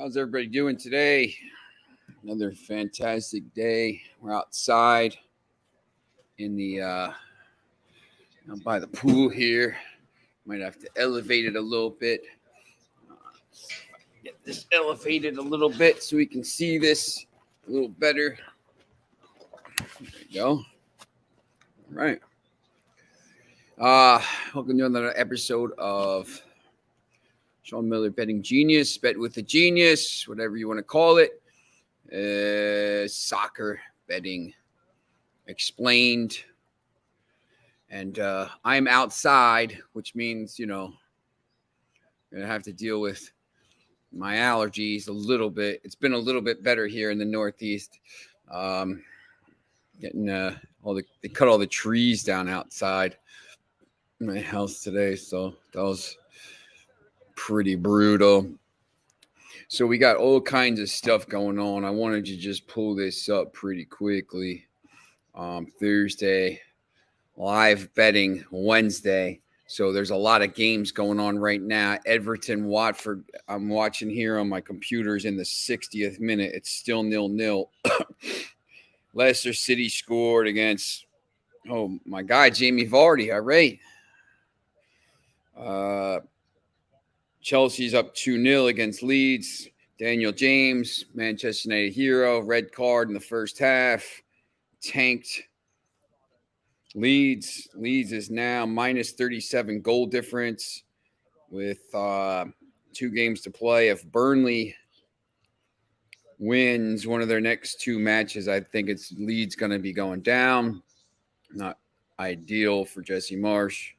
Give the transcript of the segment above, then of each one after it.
How's everybody doing today? Another fantastic day. We're outside in the out by the pool here. Might have to elevate it a little bit. Get this elevated a little bit so we can see this a little better. There you go. All right. Welcome to another episode of Sean Miller Betting Genius, Bet with a Genius, whatever you want to call it. Soccer betting explained. And I'm outside, which means, I'm going to have to deal with my allergies a little bit. It's been a little bit better here in the Northeast. Getting they cut all the trees down outside my house today. So that was pretty brutal. So we got all kinds of stuff going on. I wanted to just pull this up pretty quickly. Thursday, live betting Wednesday. So there's a lot of games going on right now. Everton, Watford, I'm watching here on my computers in the 60th minute. It's still 0-0. Leicester City scored against, my guy, Jamie Vardy. All right. Chelsea's up 2-0 against Leeds. Daniel James, Manchester United hero, red card in the first half. Tanked. Leeds is now minus 37 goal difference with 2 games to play. If Burnley wins one of their next 2 matches, I think it's Leeds going to be going down. Not ideal for Jesse Marsh.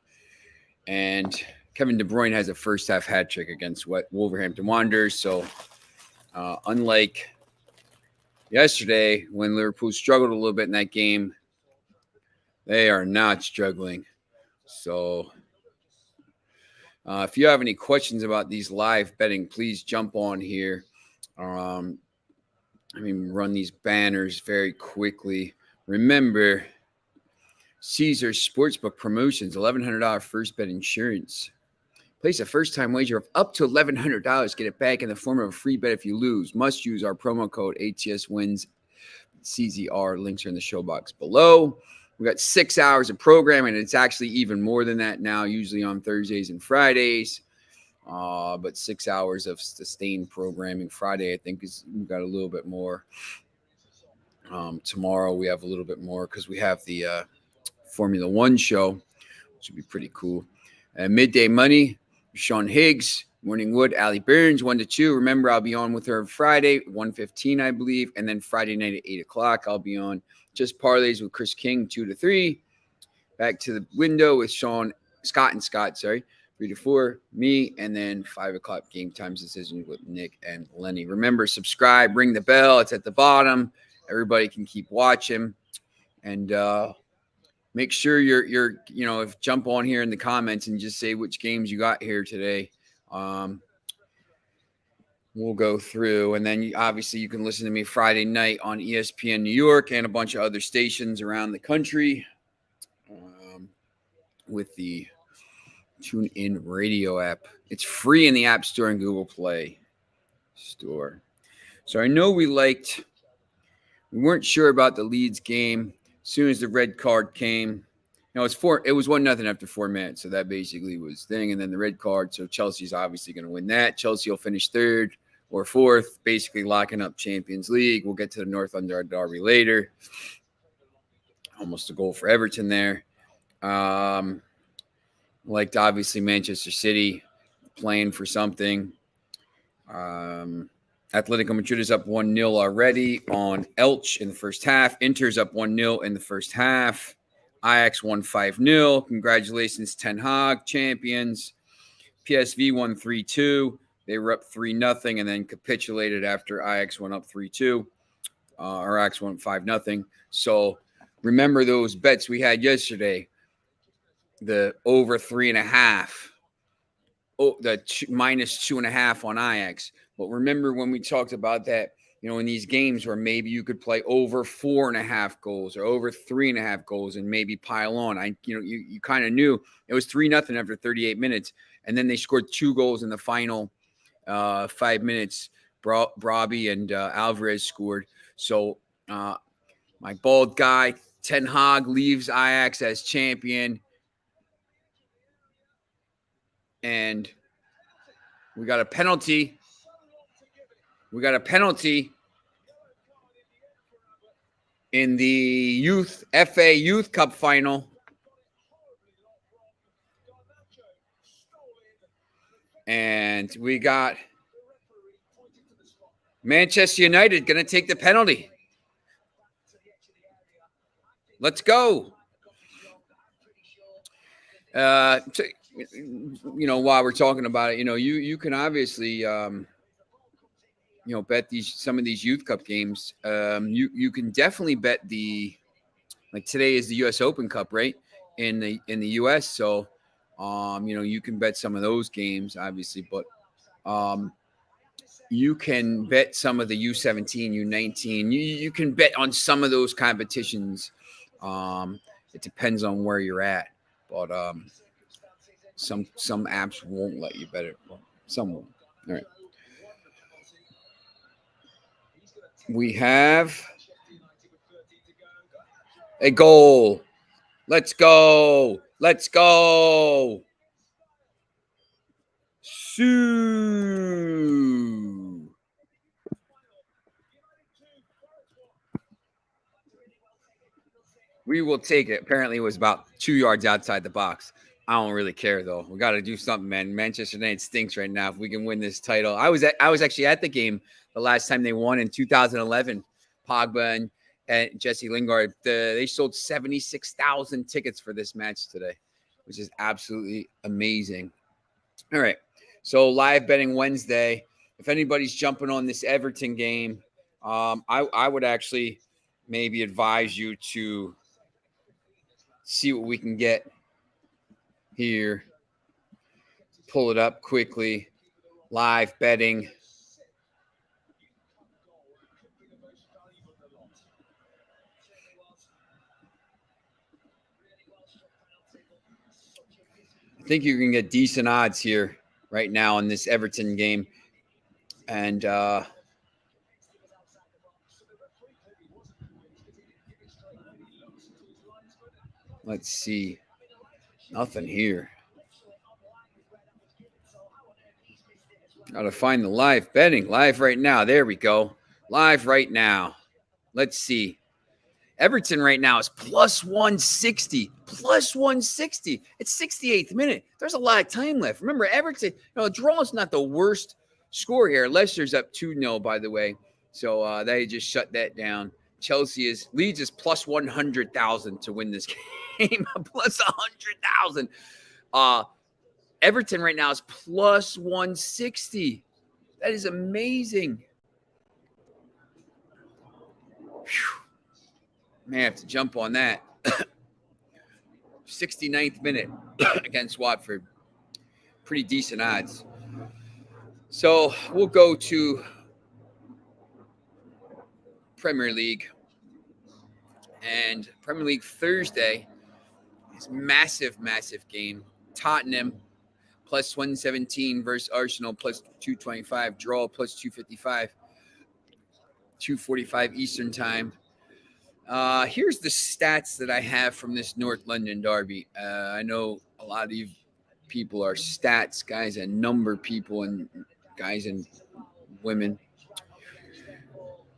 And Kevin De Bruyne has a first-half hat trick against Wolverhampton Wanderers. So, unlike yesterday when Liverpool struggled a little bit in that game, they are not struggling. So, if you have any questions about these live betting, please jump on here. Run these banners very quickly. Remember, Caesars Sportsbook promotions, $1,100 first bet insurance. Place a first-time wager of up to $1,100. Get it back in the form of a free bet if you lose. Must use our promo code ATSWINS, CZR. Links are in the show box below. We got 6 hours of programming, and it's actually even more than that now, usually on Thursdays and Fridays. But 6 hours of sustained programming. Friday, I think, we've got a little bit more. Tomorrow, we have a little bit more because we have the Formula One show, which would be pretty cool. Midday Money, Sean Higgs, Morning Wood, Allie Burns, 1 to 2. Remember, I'll be on with her Friday, 1:15, I believe. And then Friday night at 8 o'clock, I'll be on Just Parlays with Chris King, 2 to 3. Back to the window with Scott, 3 to 4, me, and then 5 o'clock game time decisions with Nick and Lenny. Remember, subscribe, ring the bell. It's at the bottom. Everybody can keep watching. And make sure you're jump on here in the comments and just say which games you got here today. We'll go through, and then obviously you can listen to me Friday night on ESPN New York and a bunch of other stations around the country with the TuneIn Radio app. It's free in the App Store and Google Play Store. So I know we weren't sure about the Leeds game. As soon as the red card came, it was 1-0 after 4 minutes. So that basically was thing. And then the red card. So Chelsea's obviously going to win that. Chelsea will finish 3rd or 4th, basically locking up Champions League. We'll get to the North Under Derby later. Almost a goal for Everton there. Liked obviously Manchester City playing for something. Atletico Madrid is up 1-0 already on Elche in the first half. Inter's up 1-0 in the first half. Ajax won 5-0. Congratulations, Ten Hag, champions. PSV won 3-2. They were up 3-0 and then capitulated after Ajax went up 3-2. Or Ajax won 5-0. So remember those bets we had yesterday. The over 3.5. The minus 2.5 on Ajax. But remember when we talked about that, in these games where maybe you could play over 4.5 goals or over 3.5 goals and maybe pile on. You kind of knew it was 3-0 after 38 minutes. And then they scored 2 goals in the final 5 minutes. Brabi and Alvarez scored. So my bald guy, Ten Hag, leaves Ajax as champion. And we got a penalty. In the FA Youth Cup final. And we got Manchester United going to take the penalty. Let's go. While we're talking about it, you can obviously, bet some of these Youth Cup games. You can definitely bet like today is the U.S. Open Cup, right? In the U.S. So, you can bet some of those games, obviously, but you can bet some of the U17, U19. You can bet on some of those competitions. It depends on where you're at, but some apps won't let you bet it. Well, some won't. All right. We have a goal. Let's go. Sue. We will take it. Apparently, it was about 2 yards outside the box. I don't really care though. We got to do something, man. Manchester United stinks right now. If we can win this title, I was actually at the game the last time they won in 2011. Pogba and Jesse Lingard. They sold 76,000 tickets for this match today, which is absolutely amazing. All right, so live betting Wednesday. If anybody's jumping on this Everton game, I would actually maybe advise you to see what we can get here. Pull it up quickly. Live betting. I think you can get decent odds here right now in this Everton game. And let's see. Nothing here. Got to find the live betting. Live right now. There we go. Live right now. Let's see. Everton right now is plus 160. Plus 160. It's 68th minute. There's a lot of time left. Remember, Everton, a draw is not the worst score here. Leicester's up 2-0, by the way. So they just shut that down. Leeds is plus 100,000 to win this game. Plus 100,000. Everton right now is plus 160. That is amazing. Whew. May have to jump on that. 69th minute against Watford. Pretty decent odds. So we'll go to Premier League. And Premier League Thursday is massive game. Tottenham plus 117 versus Arsenal plus 225. Draw plus 255. 2:45 Eastern time. Here's the stats that I have from this North London derby. I know a lot of you people are stats guys and number people and guys and women.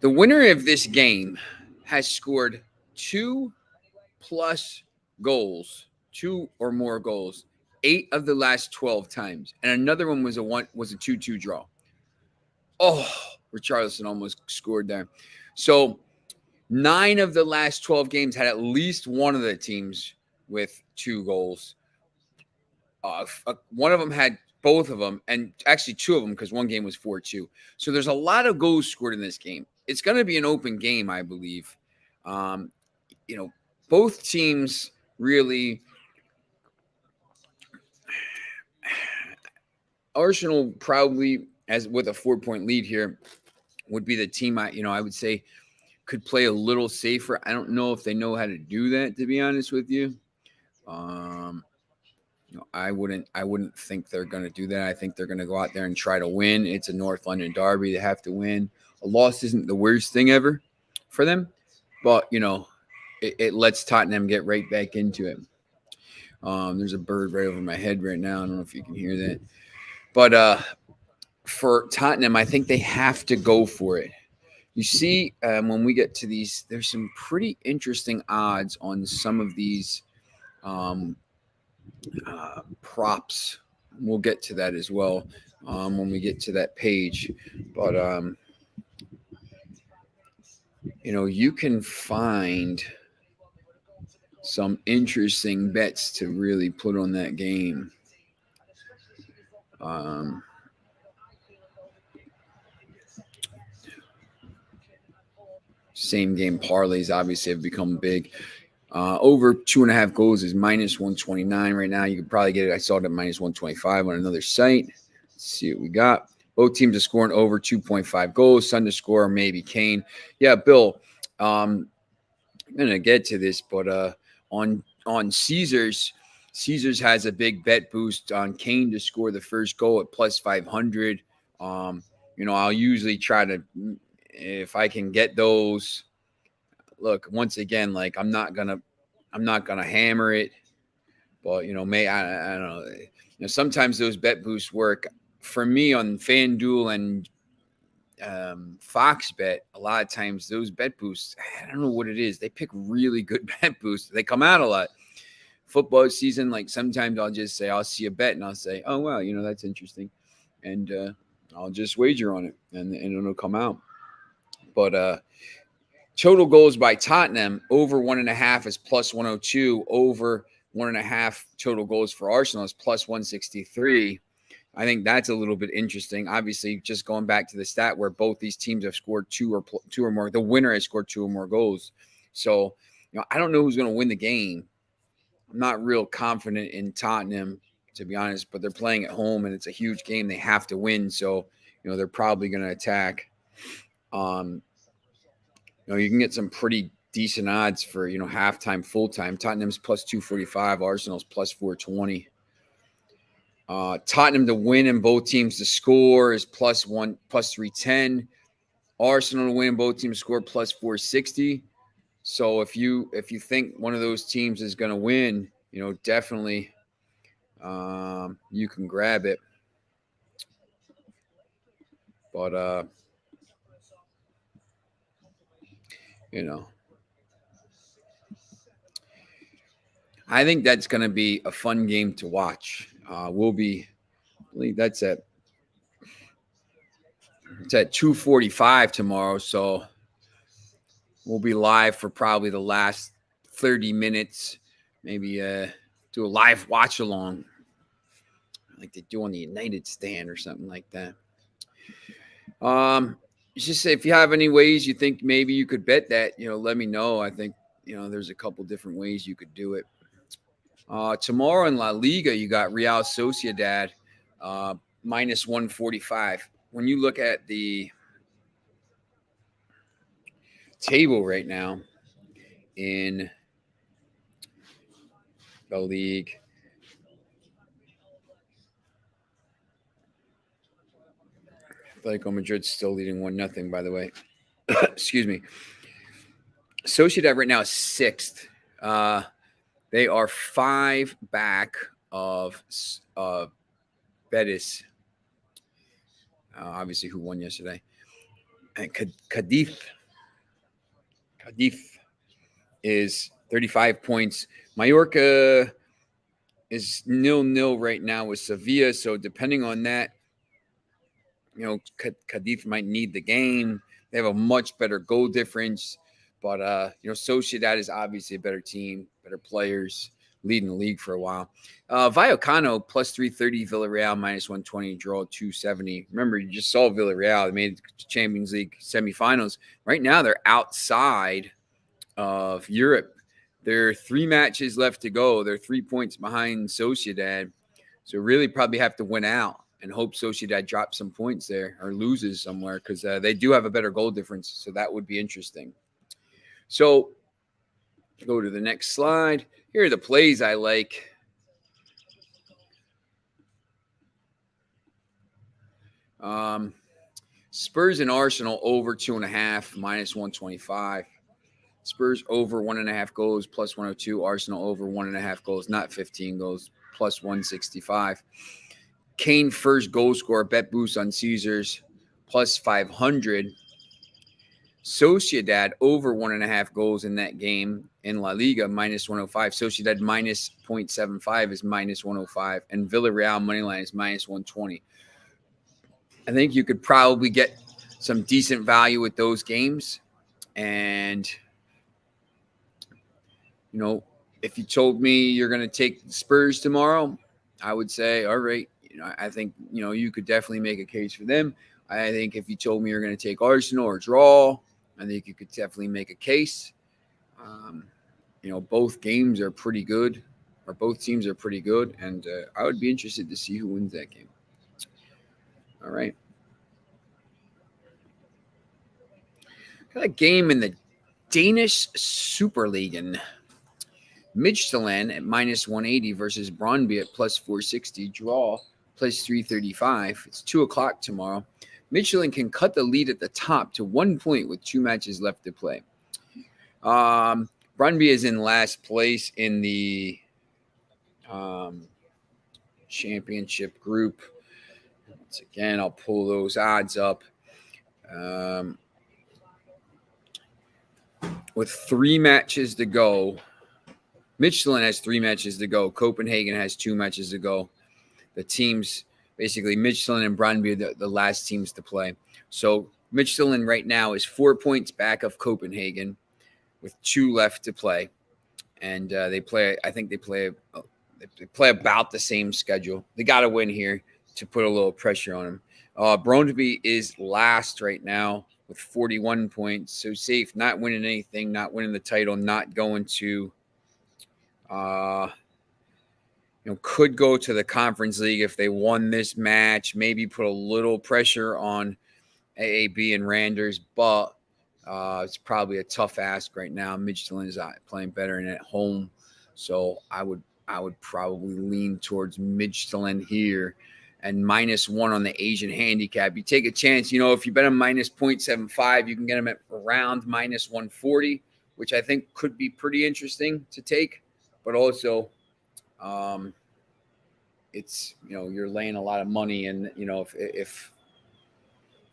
The winner of this game has scored 2+ goals, 2 or more goals, 8 of the last 12 times, and another one was a 2-2 draw. Oh, Richarlison almost scored there. So 9 of the last 12 games had at least one of the teams with 2 goals. One of them had both of them, and actually 2 of them because one game was 4-2. So there's a lot of goals scored in this game. It's going to be an open game, I believe. Both teams really. Arsenal probably, as with a 4-point lead here, would be the team I would say could play a little safer. I don't know if they know how to do that, to be honest with you. I wouldn't think they're going to do that. I think they're going to go out there and try to win. It's a North London derby. They have to win. A loss isn't the worst thing ever for them, but it lets Tottenham get right back into it. There's a bird right over my head right now. I don't know if you can hear that, but for Tottenham, I think they have to go for it. You see, when we get to these, there's some pretty interesting odds on some of these props. We'll get to that as well when we get to that page. But, you can find some interesting bets to really put on that game. Same game parlays obviously have become big. Over 2.5 goals is minus 129 right now. You could probably get it. I saw it at minus 125 on another site. Let's see what we got. Both teams are scoring over 2.5 goals. Sun to score, maybe Kane. Yeah, Bill. I'm gonna get to this, but on Caesars has a big bet boost on Kane to score the first goal at plus 500. I'll usually try to, if I can get those. Look, once again, like I'm not gonna hammer it, but I don't know. Sometimes those bet boosts work for me on FanDuel and Fox Bet. A lot of times those bet boosts, I don't know what it is. They pick really good bet boosts. They come out a lot. Football season, like sometimes I'll just say I'll see a bet and I'll say, oh wow, that's interesting, and I'll just wager on it and it'll come out. But total goals by Tottenham over 1.5 is plus 102. Over 1.5 total goals for Arsenal is plus 163. I think that's a little bit interesting. Obviously, just going back to the stat where both these teams have scored two or more. The winner has scored 2 or more goals. So, I don't know who's going to win the game. I'm not real confident in Tottenham, to be honest, but they're playing at home and it's a huge game. They have to win. So, they're probably going to attack. You can get some pretty decent odds for, halftime, full time. Tottenham's plus 245, Arsenal's plus 420. Tottenham to win and both teams to score is plus 310. Arsenal to win, both teams score plus 460. So if you think one of those teams is going to win, definitely you can grab it. But I think that's going to be a fun game to watch. I believe it's at 2:45 tomorrow, so we'll be live for probably the last 30 minutes. Maybe do a live watch along, like they do on the United Stand or something like that. Just say if you have any ways you think maybe you could bet that, let me know. I think there's a couple different ways you could do it. Tomorrow in La Liga, you got Real Sociedad minus 145. When you look at the table right now in the league, Atletico Madrid's still leading 1-0, by the way. Excuse me. Sociedad right now is 6th. They are 5 back of Betis, obviously, who won yesterday. And Cadiz is 35 points. Mallorca is 0-0 right now with Sevilla. So depending on that, Cadiz might need the game. They have a much better goal difference. But, Sociedad is obviously a better team, better players, leading the league for a while. Vallecano plus 330, Villarreal minus 120, draw 270. Remember, you just saw Villarreal. They made the Champions League semifinals. Right now, they're outside of Europe. There are 3 matches left to go. They're 3 points behind Sociedad. So really probably have to win out and hope Sociedad drops some points there or loses somewhere because they do have a better goal difference. So that would be interesting. So go to the next slide. Here are the plays I like. Spurs and Arsenal over 2.5 minus 125. Spurs over 1.5 goals plus 102. Arsenal over 1.5 goals, not 15 goals, plus 165. Kane first goal scorer, bet boost on Caesars, plus 500. Sociedad over 1.5 goals in that game in La Liga, minus 105. Sociedad minus 0.75 is minus 105. And Villarreal moneyline is minus 120. I think you could probably get some decent value with those games. And, you know, if you told me you're going to take Spurs tomorrow, I would say, all right, I think, you could definitely make a case for them. I think if you told me you're going to take Arsenal or draw, I think you could definitely make a case. Both games are pretty good, or both teams are pretty good, and I would be interested to see who wins that game. All right. Got a game in the Danish Superligaen. Midtjylland at minus 180 versus Brøndby at plus 460. Draw plus 335. It's 2 o'clock tomorrow. Midtjylland can cut the lead at the top to 1 point with 2 matches left to play. Brøndby is in last place in the championship group. Once again, I'll pull those odds up. With 3 matches to go, Midtjylland has 3 matches to go. Copenhagen has 2 matches to go. The teams, basically, Midtjylland and Brøndby are the last teams to play. So Midtjylland right now is 4 points back of Copenhagen with 2 left to play. And they play about the same schedule. They got to win here to put a little pressure on them. Brøndby is last right now with 41 points. So safe, not winning anything, not winning the title, not going to could go to the Conference League if they won this match, maybe put a little pressure on AAB and Randers, but it's probably a tough ask right now. Midtjylland is playing better and at home, so I would probably lean towards Midtjylland here. And -1 on the Asian handicap. You take a chance, if you bet them minus 0.75, you can get them at around minus 140, which I think could be pretty interesting to take. But also, it's you're laying a lot of money, and if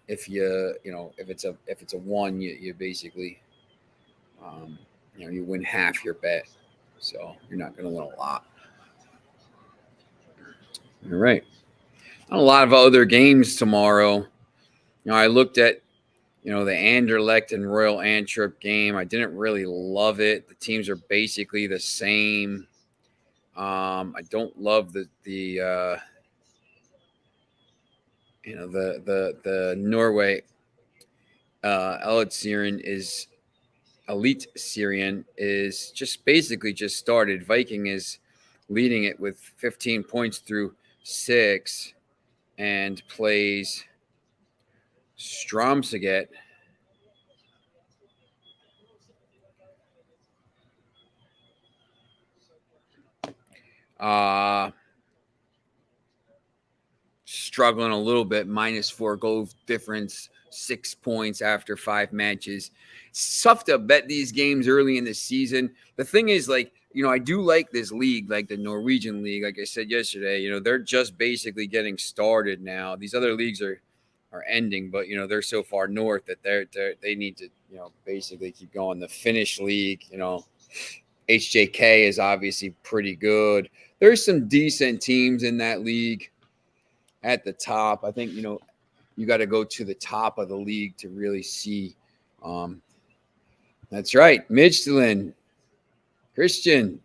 it's a 1, you basically you win half your bet, so you're not going to win a lot. All right, a lot of other games tomorrow. I looked at the Anderlecht and Royal Antwerp game. I didn't really love it. The teams are basically the same. I don't love the Norway Elite Syrian is just basically just started. Viking is leading it with 15 points through 6 and plays Strømsgodset. Struggling a little bit, -4 goal difference, 6 points after 5 matches. It's tough to bet these games early in the season. The thing is, I do like this league, like the Norwegian league. Like I said yesterday, they're just basically getting started now. These other leagues are ending, but they're so far north that they need to basically keep going. The Finnish league, HJK is obviously pretty good. There's some decent teams in that league at the top. I think you got to go to the top of the league to really see. That's right, Midtjylland, Christian.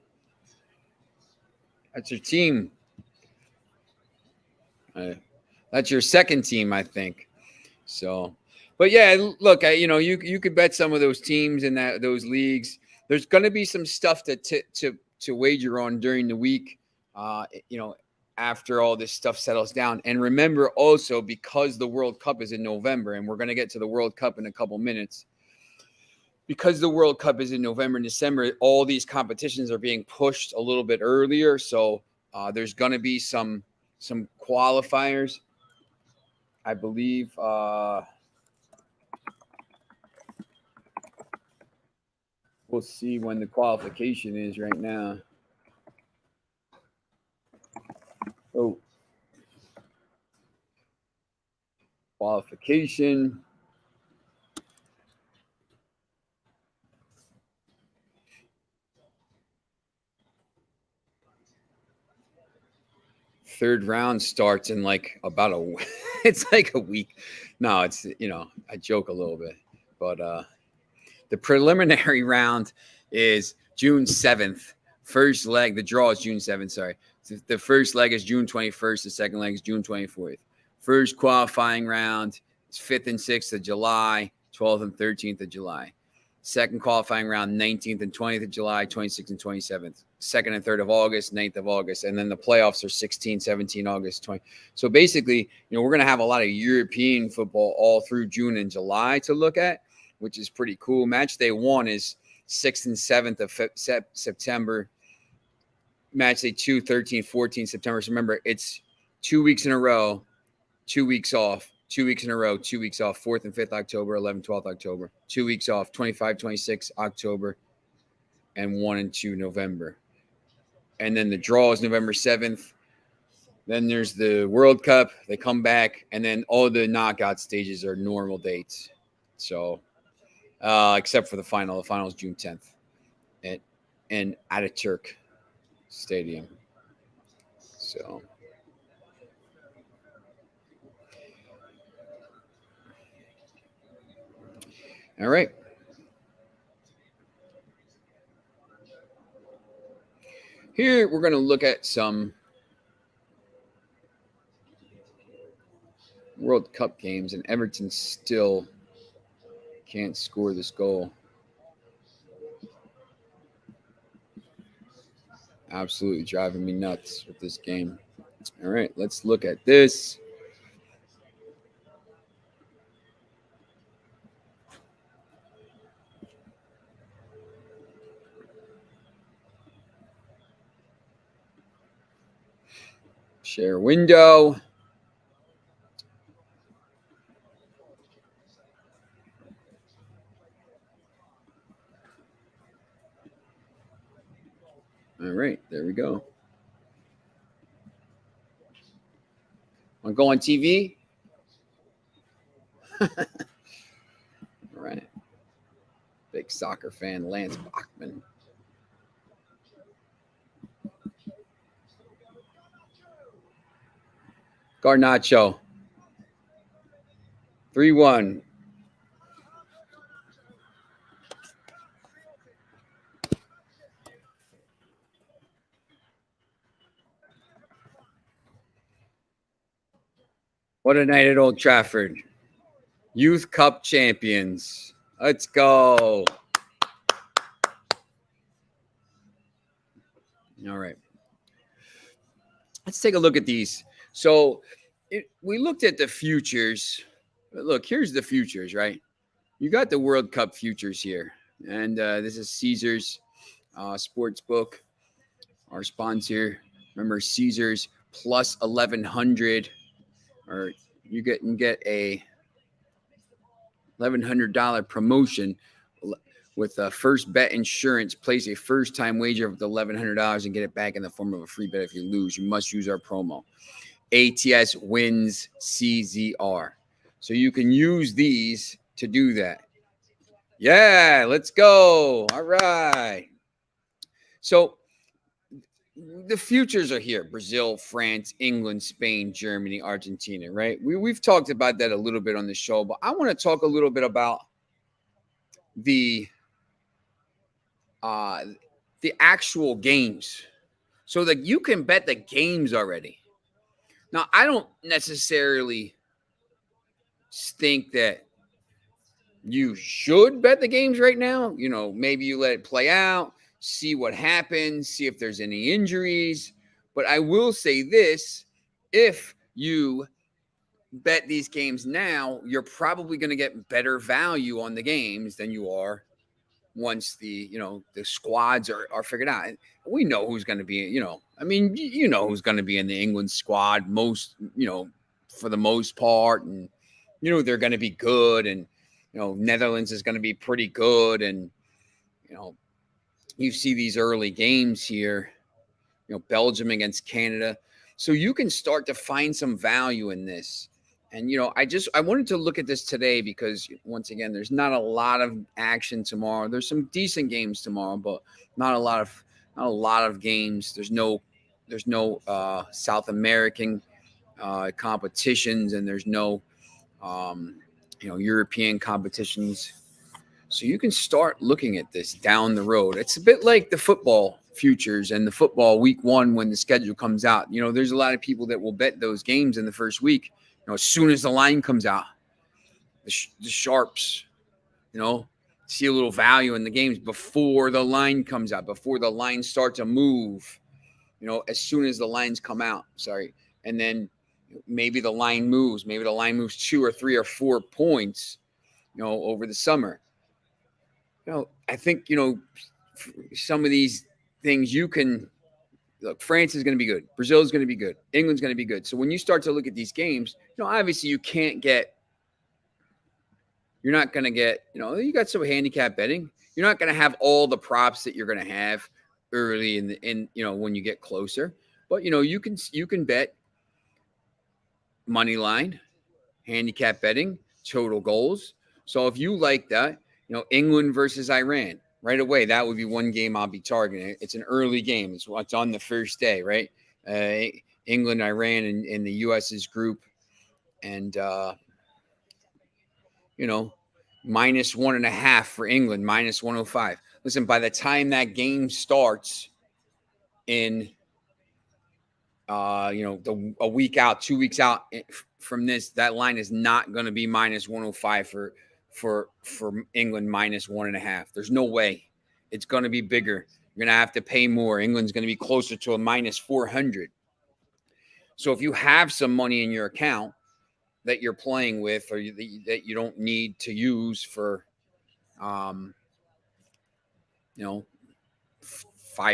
That's your team. That's your second team, I think. So, but yeah, look, you could bet some of those teams in those leagues. There's going to be some stuff to wager on during the week. After all this stuff settles down. And remember also, because the World Cup is in November, and we're going to get to the World Cup in a couple minutes, because the World Cup is in November and December, all these competitions are being pushed a little bit earlier. So there's going to be some qualifiers I believe we'll see when the qualification is right now. Oh, qualification. Third round starts in like about a it's like a week. No, it's I joke a little bit. But the preliminary round is June 7th. First leg, the draw is June 7th, sorry. The first leg is June 21st, the second leg is June 24th. First qualifying round is 5th and 6th of July, 12th and 13th of July. Second qualifying round, 19th and 20th of July, 26th and 27th. Second and 3rd of August, 9th of August. And then the playoffs are 16, 17, August, 20. So basically, we're going to have a lot of European football all through June and July to look at, which is pretty cool. Match day 1 is 6th and 7th of September. Match day 2, 13, 14 September. So remember, it's 2 weeks in a row, 2 weeks off. 2 weeks in a row, 2 weeks off, 4th and 5th October, 11th, 12th October. 2 weeks off, 25, 26 October, and 1 and 2 November. And then the draw is November 7th. Then there's the World Cup. They come back, and then all the knockout stages are normal dates. So, except for the final. The final is June 10th in Ataturk Stadium. So... all right. Here we're going to look at some World Cup games, and Everton still can't score this goal. Absolutely driving me nuts with this game. All right, let's look at this. Share window. All right, there we go. Want to go on TV? All right. Big soccer fan, Lance Bachman. Garnacho. 3-1. What a night at Old Trafford. Youth Cup champions. Let's go. All right. Let's take a look at these. So we looked at the futures. Look, here's the futures, right? You got the World Cup futures here. And this is Caesars Sportsbook, our sponsor. Remember, Caesars plus 1,100, or you can get a $1,100 promotion with First Bet Insurance. Place a first-time wager of $1,100 and get it back in the form of a free bet if you lose. You must use our promo. ATS wins CZR. So you can use these to do that. Yeah, let's go. All right. So the futures are here. Brazil, France, England, Spain, Germany, Argentina, right? We've talked about that a little bit on the show, but I want to talk a little bit about the actual games, so that you can bet the games already. Now, I don't necessarily think that you should bet the games right now. Maybe you let it play out, see what happens, see if there's any injuries. But I will say this, if you bet these games now, you're probably going to get better value on the games than you are once the squads are figured out. We know who's going to be, who's going to be in the England squad. Most, for the most part, and they're going to be good, and Netherlands is going to be pretty good, and you see these early games here, Belgium against Canada, so you can start to find some value in this. And I wanted to look at this today because once again, there's not a lot of action tomorrow. There's some decent games tomorrow, but not a lot of games. There's no South American competitions, and there's no European competitions. So you can start looking at this down the road. It's a bit like the football futures and the football week one when the schedule comes out. There's a lot of people that will bet those games in the first week. As soon as the line comes out, the sharps, see a little value in the games before the line comes out, before the lines start to move, as soon as the lines come out. And then maybe the line moves. Maybe the line moves 2 or 3 or 4 points, over the summer. I think, some of these things you can look. France is going to be good. Brazil is going to be good. England's going to be good. So when you start to look at these games, obviously you're not going to get, you got some handicap betting. You're not going to have all the props that you're going to have early in when you get closer. But, you can bet money line, handicap betting, total goals. So if you like that, England versus Iran, right away, that would be one game I'll be targeting. It's an early game. It's on the first day, right? England, Iran, in the U.S.'s group. And, -1.5 for England, -105. Listen, by the time that game starts in, a week out, 2 weeks out from this, that line is not going to be -105 for England, -1.5. There's no way. It's going to be bigger. You're going to have to pay more. England's going to be closer to a -400. So if you have some money in your account that you're playing with, or that you don't need to use for, 5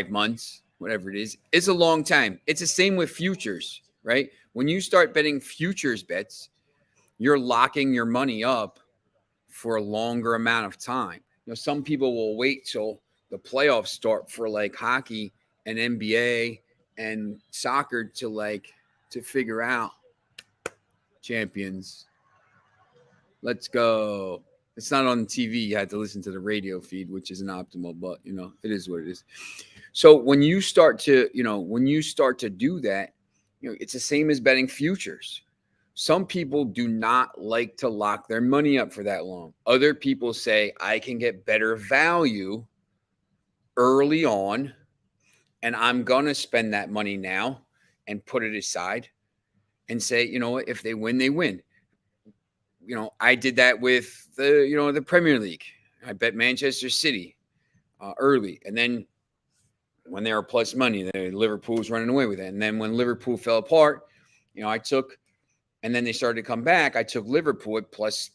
months, whatever it is, it's a long time. It's the same with futures, right? When you start betting futures bets, you're locking your money up for a longer amount of time. Some people will wait till the playoffs start for like hockey and NBA and soccer to figure out champions. Let's go. It's not on TV. You had to listen to the radio feed, which isn't optimal, but it is what it is. So when you start to do that, it's the same as betting futures. Some people do not like to lock their money up for that long. Other people say, I can get better value early on, and I'm going to spend that money now and put it aside and say, if they win, they win. I did that with the Premier League. I bet Manchester City early. And then when they were plus money, Liverpool was running away with it. And then when Liverpool fell apart, I took, and then they started to come back, I took Liverpool at plus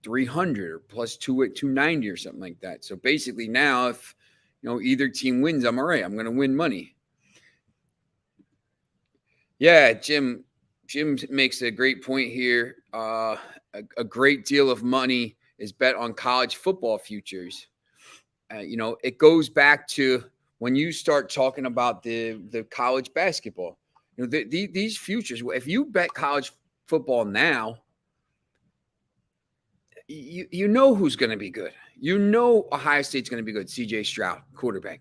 300 or plus 290 or something like that. So basically now if, either team wins, I'm all right. I'm going to win money. Yeah, Jim makes a great point here. A great deal of money is bet on college football futures. It goes back to when you start talking about the college basketball. These futures, if you bet college football now, you know who's going to be good. Ohio State's going to be good. C.J. Stroud, quarterback.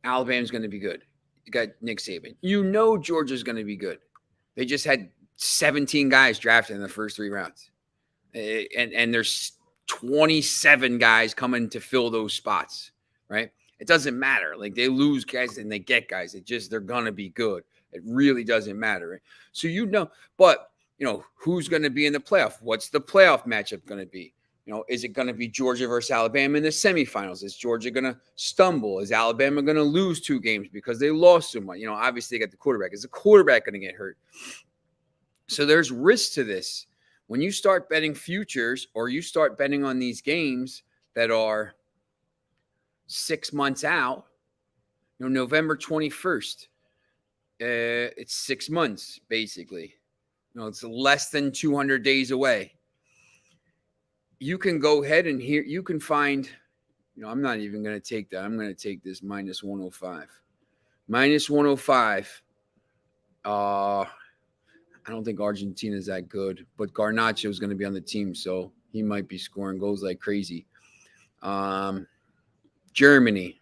Alabama's going to be good. You got Nick Saban. Georgia's going to be good. They just had 17 guys drafted in the first 3 rounds. And there's 27 guys coming to fill those spots, right? It doesn't matter. Like, they lose guys and they get guys. They're going to be good. It really doesn't matter. Right? So, but, who's going to be in the playoff? What's the playoff matchup going to be? Is it going to be Georgia versus Alabama in the semifinals? Is Georgia going to stumble? Is Alabama going to lose 2 games because they lost so much? Obviously they got the quarterback. Is the quarterback going to get hurt? So there's risk to this. When you start betting futures or you start betting on these games that are 6 months out, November 21st it's 6 months, basically. It's less than 200 days away. You can go ahead and here you can find, I'm not even going to take that. I'm going to take this minus 105. Minus 105. I don't think Argentina's that good, but Garnacho is going to be on the team, so he might be scoring goals like crazy. Germany.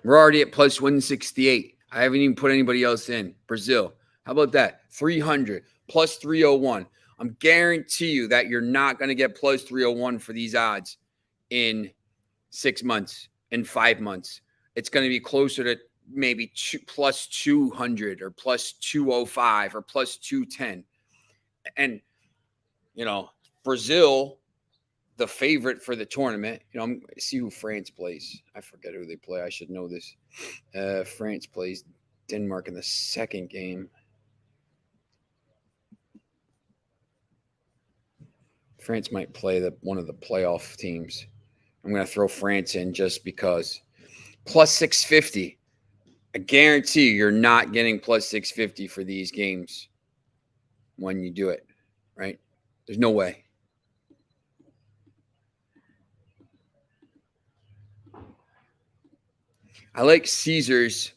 We're already at plus 168. I haven't even put anybody else in. Brazil. How about that? 300 plus 301. I'm guarantee you that you're not going to get plus 301 for these odds in 6 months, in 5 months. It's going to be closer to maybe plus 200 or plus 205 or plus 210. And, Brazil, the favorite for the tournament. See who France plays. I forget who they play. I should know this. France plays Denmark in the second game. France might play one of the playoff teams. I'm going to throw France in just because. Plus 650. I guarantee you're not getting plus 650 for these games when you do it, right? There's no way. I like Caesars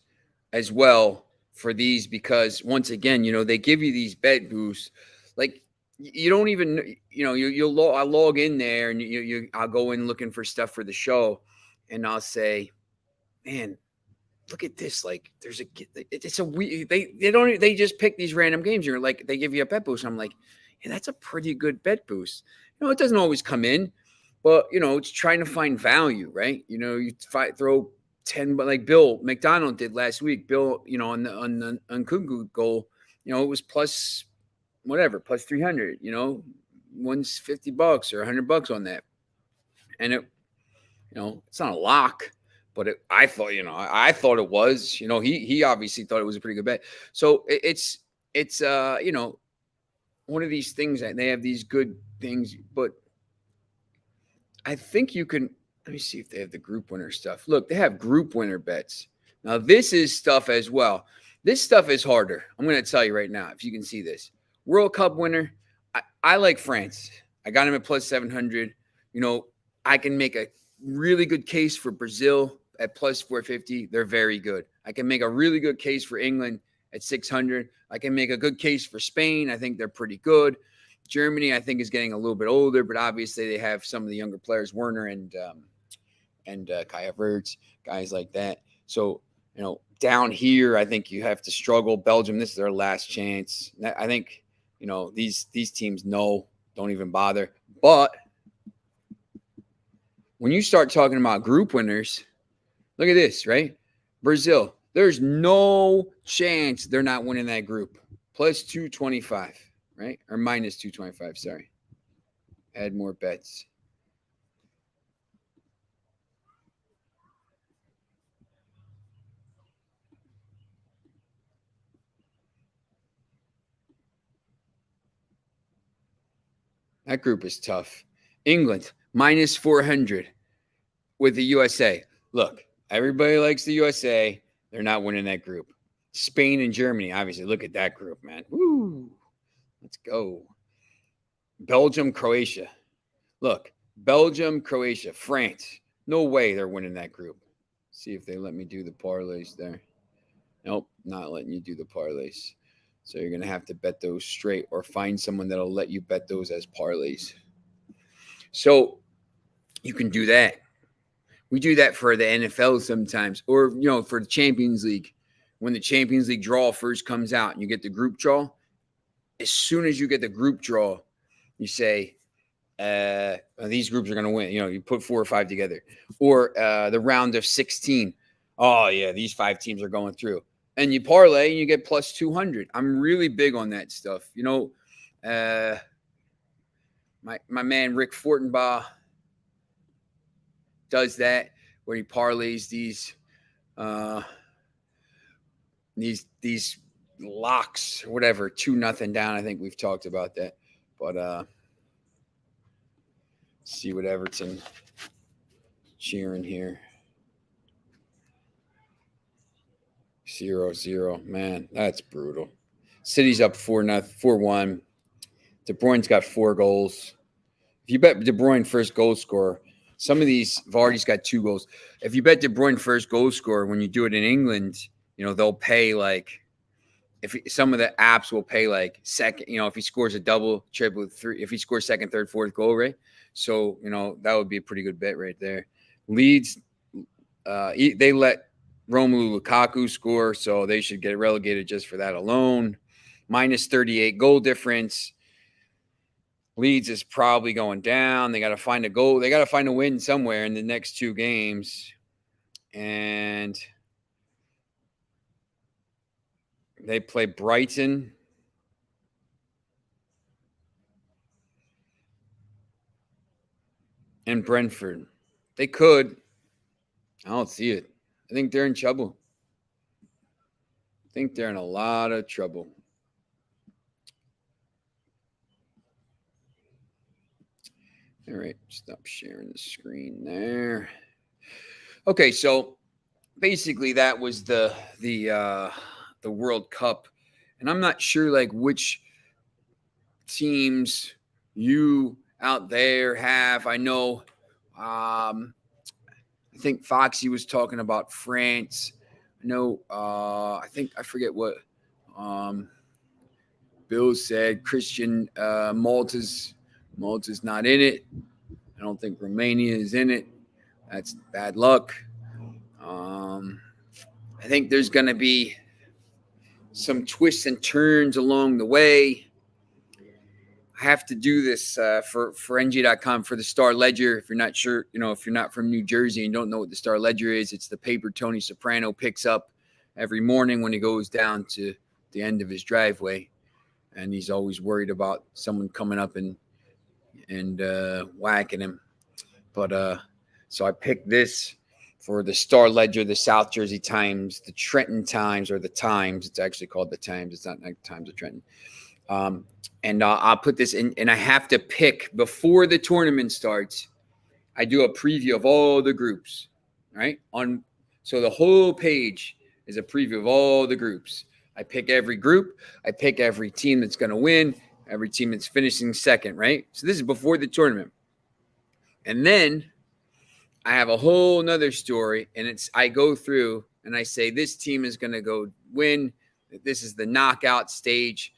as well for these because, once again, they give you these bet boosts. Like, you don't even, I log in there and I'll go in looking for stuff for the show, and I'll say, man, look at this. Like, it's a weird, they just pick these random games. You're like, they give you a bet boost. I'm like, hey, that's a pretty good bet boost. It doesn't always come in, but it's trying to find value, right? You throw 10, but like Bill McDonald did last week. Bill, on the Kunku goal, it was plus whatever, plus 300. One's $50 or $100 on that, and it's not a lock. But I thought it was. He obviously thought it was a pretty good bet. So it's one of these things that they have these good things. But I think you can. Let me see if they have the group winner stuff. Look, they have group winner bets. Now this is stuff as well. This stuff is harder. I'm going to tell you right now. If you can see this World Cup winner, I like France. I got him at plus 700. I can make a really good case for Brazil at plus 450. They're very good. I can make a really good case for England at 600. I can make a good case for Spain. I think they're pretty good. Germany, I think, is getting a little bit older, but obviously they have some of the younger players, Werner and Kai Havertz, guys like that. So, down here, I think you have to struggle. Belgium, this is their last chance. I think, these teams don't even bother. But when you start talking about group winners, look at this, right? Brazil, there's no chance they're not winning that group. Plus 225, right? Or minus 225, sorry. Add more bets. That group is tough. England, minus 400 with the USA. Look, everybody likes the USA. They're not winning that group. Spain and Germany, obviously. Look at that group, man. Woo! Let's go. Belgium, Croatia. Look, Belgium, Croatia, France. No way they're winning that group. See if they let me do the parlays there. Nope, not letting you do the parlays. So you're going to have to bet those straight or find someone that'll let you bet those as parlays. So you can do that. We do that for the NFL sometimes, or, for the Champions League. When the Champions League draw first comes out and you get the group draw, as soon as you get the group draw, you say, these groups are going to win. You put 4 or 5 together. Or the round of 16. Oh, yeah, these 5 teams are going through. And you parlay and you get plus 200. I'm really big on that stuff. My man Rick Fortenbaugh does that, where he parlays these locks or whatever, 2-0 down. I think we've talked about that. But see what Everton cheering here. 0-0. Man, that's brutal. City's up 4-1. De Bruyne's got 4 goals. If you bet De Bruyne first goal scorer, some of these Vardy's got 2 goals. If you bet De Bruyne first goal scorer, when you do it in England, they'll pay like, if some of the apps will pay like second, if he scores a double, triple, 3, if he scores second, third, fourth goal, right? So, that would be a pretty good bet right there. Leeds, they let Romelu Lukaku score, so they should get relegated just for that alone. Minus 38 goal difference. Leeds is probably going down. They got to find a goal. They got to find a win somewhere in the next 2 games. And they play Brighton. And Brentford. They could. I don't see it. I think they're in trouble. I think they're in a lot of trouble. All right, stop sharing the screen there. Okay, so basically that was the World Cup, and I'm not sure like which teams you out there have. I know, I think Foxy was talking about France. I know, I forget what Bill said. Christian, Malta's not in it. I don't think Romania is in it. That's bad luck. I think there's going to be some twists and turns along the way. I have to do this for NG.com for the Star Ledger. If you're not sure, if you're not from New Jersey and don't know what the Star Ledger is, it's the paper Tony Soprano picks up every morning when he goes down to the end of his driveway. And he's always worried about someone coming up and whacking him. But so I picked this for the Star Ledger, the South Jersey Times, the Trenton Times, or the Times. It's actually called the Times. It's not like Times of Trenton. And I'll put this in, and I have to pick before the tournament starts. I do a preview of all the groups, right? So the whole page is a preview of all the groups. I pick every group. I pick every team that's going to win, every team that's finishing second, right? So this is before the tournament. And then I have a whole nother story, and I go through and I say, this team is going to go win. This is the knockout stage.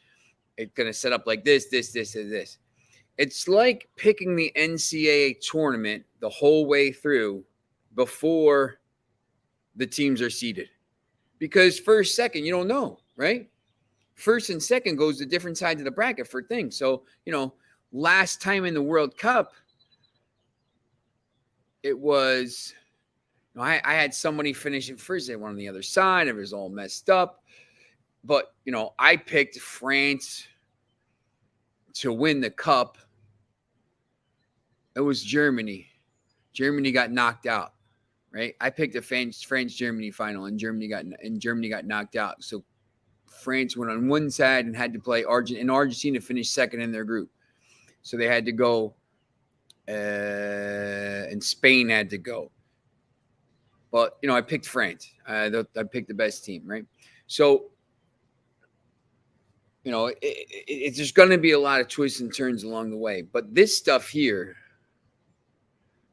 It's going to set up like this, and this. It's like picking the NCAA tournament the whole way through before the teams are seeded. Because first, second, you don't know, right? First and second goes to different sides of the bracket for things. So, last time in the World Cup, it was, I had somebody finishing first. They went on the other side. It was all messed up. But, I picked France to win the cup. It was Germany. Germany got knocked out, right? I picked a France-Germany final, and Germany got knocked out. So France went on one side and had to play Argentina, and Argentina finished second in their group. So they had to go, and Spain had to go. But, I picked France. I picked the best team, right? So, it's just going to be a lot of twists and turns along the way. But this stuff here,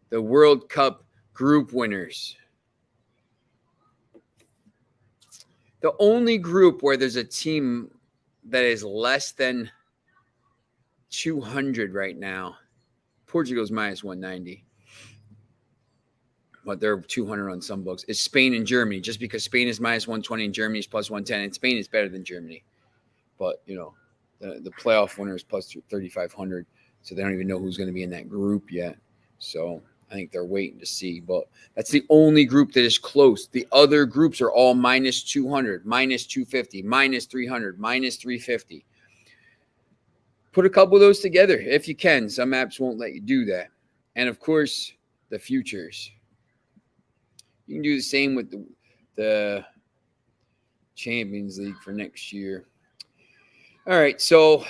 the World Cup group winners, the only group where there's a team that is less than 200 right now, Portugal's minus 190. But they're 200 on some books, is Spain and Germany, just because Spain is minus 120 and Germany is plus 110, and Spain is better than Germany. But, the playoff winner is plus 3,500, so they don't even know who's going to be in that group yet. So I think they're waiting to see. But that's the only group that is close. The other groups are all minus 200, minus 250, minus 300, minus 350. Put a couple of those together if you can. Some apps won't let you do that. And, of course, the futures. You can do the same with the Champions League for next year. All right, so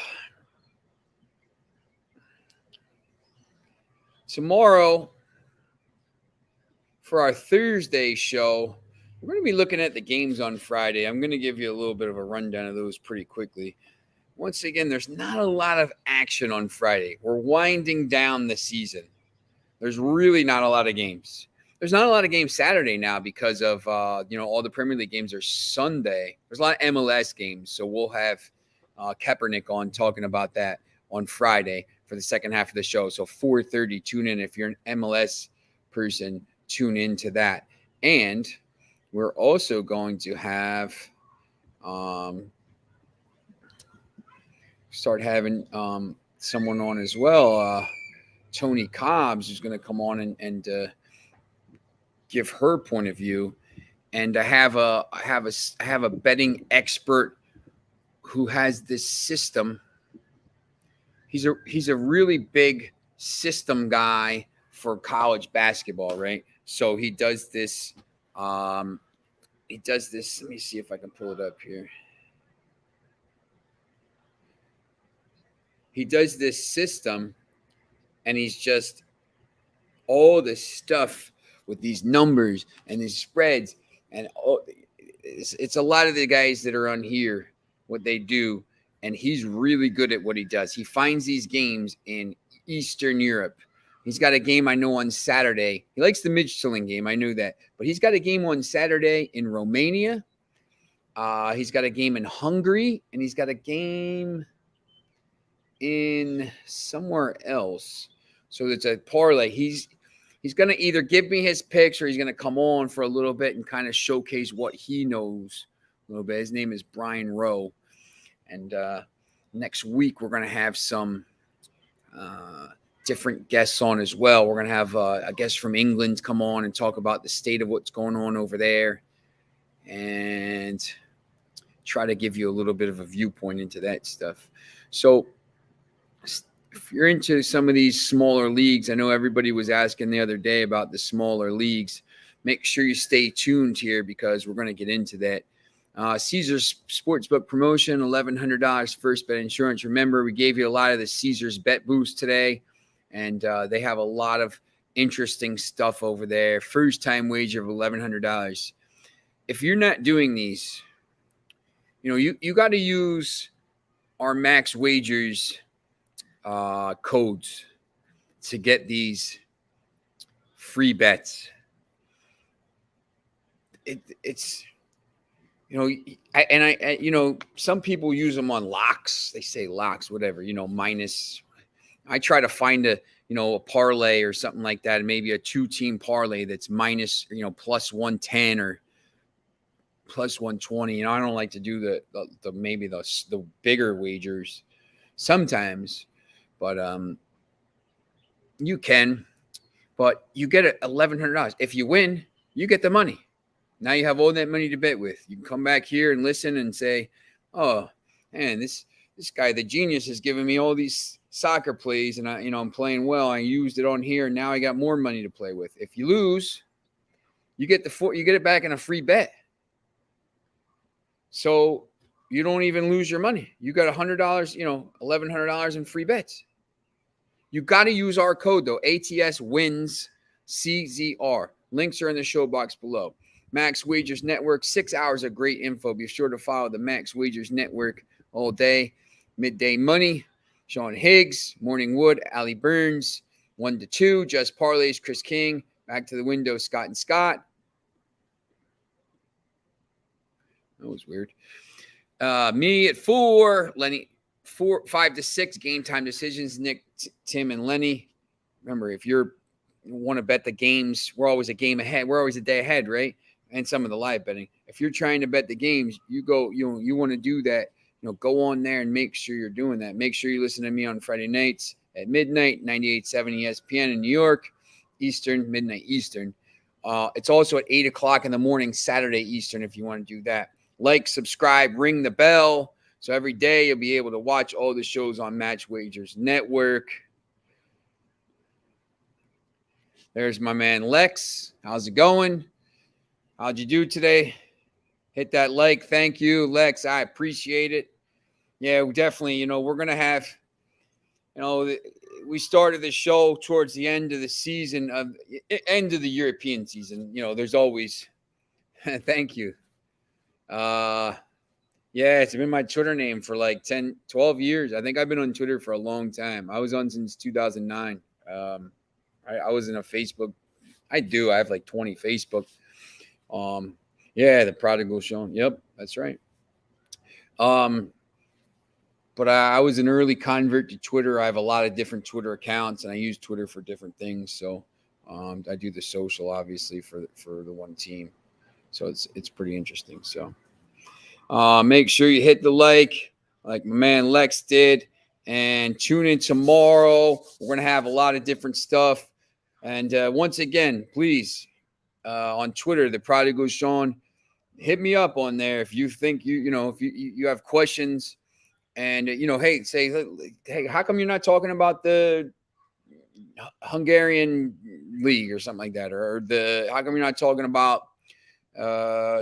tomorrow for our Thursday show, We're going to be looking at the games on Friday. I'm going to give you a little bit of a rundown of those pretty quickly. Once again, there's not a lot of action on Friday. We're winding down the season. There's really not a lot of games. There's not a lot of games Saturday now because of, all the Premier League games are Sunday. There's a lot of MLS games. So we'll have Kaepernick on talking about that on Friday for the second half of the show. So 4:30, tune in. If you're an MLS person, tune into that. And we're also going to have start having someone on as well. Tony Cobbs, who's going to come on and give her point of view. And I have a betting expert who has this system. He's a really big system guy for college basketball, right? So he does this. Let me see if I can pull it up here. He does this system, and he's just all this stuff with these numbers and these spreads, and it's a lot of the guys that are on here, what they do, and he's really good at what he does. He finds these games in Eastern Europe. He's got a game I know on Saturday. He likes the Midtjylland game. I knew that. But he's got a game on Saturday in Romania. He's got a game in Hungary, and he's got a game in somewhere else. So it's a parlay. He's going to either give me his picks or he's going to come on for a little bit and kind of showcase what he knows a little bit. His name is Brian Rowe. And next week we're going to have some different guests on as well. We're going to have a guest from England come on and talk about the state of what's going on over there and try to give you a little bit of a viewpoint into that stuff. So if you're into some of these smaller leagues, I know everybody was asking the other day about the smaller leagues. Make sure you stay tuned here because we're going to get into that. Caesars Sportsbook promotion, $1,100 first bet insurance. Remember, we gave you a lot of the Caesars bet boost today, and they have a lot of interesting stuff over there. First time wager of $1,100. If you're not doing these, you got to use our max wagers codes to get these free bets. It's some people use them on locks. They say locks, whatever, minus. I try to find a parlay or something like that, and maybe a 2-team parlay that's minus, plus 110 or plus 120. I don't like to do the maybe the bigger wagers sometimes, but you can. But you get $1,100. If you win, you get the money. Now you have all that money to bet with. You can come back here and listen and say, "Oh, man, this guy, the genius, is giving me all these soccer plays, and I'm playing well. I used it on here, and now I got more money to play with." If you lose, you get it back in a free bet. So you don't even lose your money. You got $100, $1,100 in free bets. You got to use our code though. ATS wins CZR. Links are in the show box below. Max Wagers Network, 6 hours of great info. Be sure to follow the Max Wagers Network all day. Midday Money, Sean Higgs, Morning Wood, Ali Burns, 1 to 2, Just Parlays, Chris King, Back to the Window, Scott and Scott. That was weird. Me at 4, Lenny 5 to 6, Game Time Decisions, Nick, Tim, and Lenny. Remember, if you want to bet the games, we're always a game ahead. We're always a day ahead, right? And some of the live betting. If you're trying to bet the games, you want to do that, go on there and make sure you're doing that. Make sure you listen to me on Friday nights at midnight, 98.7 ESPN in New York, Eastern, midnight Eastern. It's also at 8 o'clock in the morning, Saturday Eastern, if you want to do that. Like, subscribe, ring the bell. So every day you'll be able to watch all the shows on Match Wagers Network. There's my man Lex. How's it going? How'd you do today? Hit that like. Thank you, Lex. I appreciate it. Yeah, we definitely, we're going to have, we started the show towards the end of the season, end of the European season. There's always Thank you. Yeah, it's been my Twitter name for like 10, 12 years. I think I've been on Twitter for a long time. I was on since 2009. I was in a Facebook. I have like 20 Facebook. Yeah, the prodigal son. Yep, that's right. But I was an early convert to Twitter. I have a lot of different Twitter accounts, and I use Twitter for different things. So I do the social, obviously, for the one team. So it's pretty interesting. So make sure you hit the like my man Lex did, and tune in tomorrow. We're gonna have a lot of different stuff. And once again, please on Twitter, the Prodigal Sean, hit me up on there if you think if you have questions. And hey, hey, how come you're not talking about the Hungarian league or something like that, or how come you're not talking about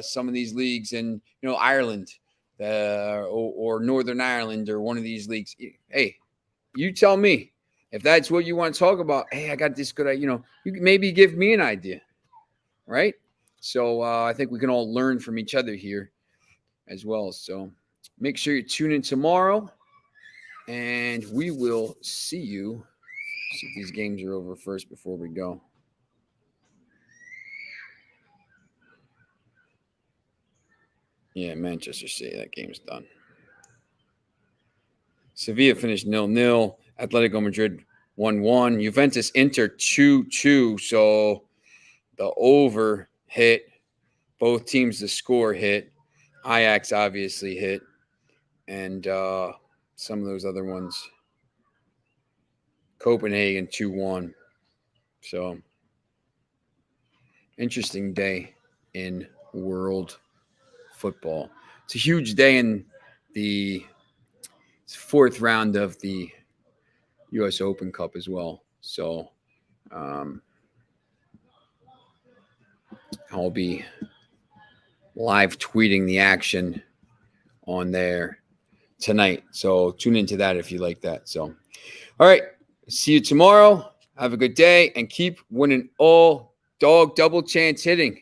some of these leagues in Ireland or Northern Ireland or one of these leagues? Hey, you tell me if that's what you want to talk about. Hey, I got this good. You can maybe give me an idea, right? So I think we can all learn from each other here as well. So make sure you tune in tomorrow, and we will see you. See if these games are over first before we go. Yeah, Manchester City, that game's done. Sevilla finished 0-0. Atletico Madrid 1-1. Juventus Inter 2-2. So the over hit. Both teams, the score hit. Ajax obviously hit. And some of those other ones. Copenhagen 2-1. So interesting day in world football. It's a huge day in the fourth round of the U.S. Open Cup as well. So I'll be live tweeting the action on there tonight. So tune into that if you like that. So, all right. See you tomorrow. Have a good day and keep winning all dog double chance hitting.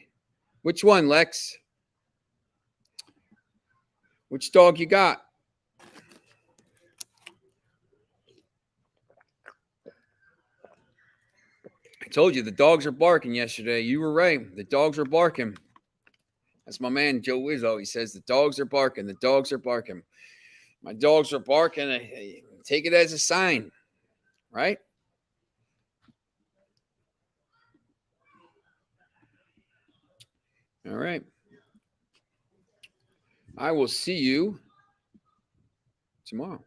Which one, Lex? Which dog you got? I told you the dogs are barking yesterday. You were right. The dogs are barking. That's my man Joe Wizzo. He says the dogs are barking. The dogs are barking. My dogs are barking. I take it as a sign, right? All right. I will see you tomorrow.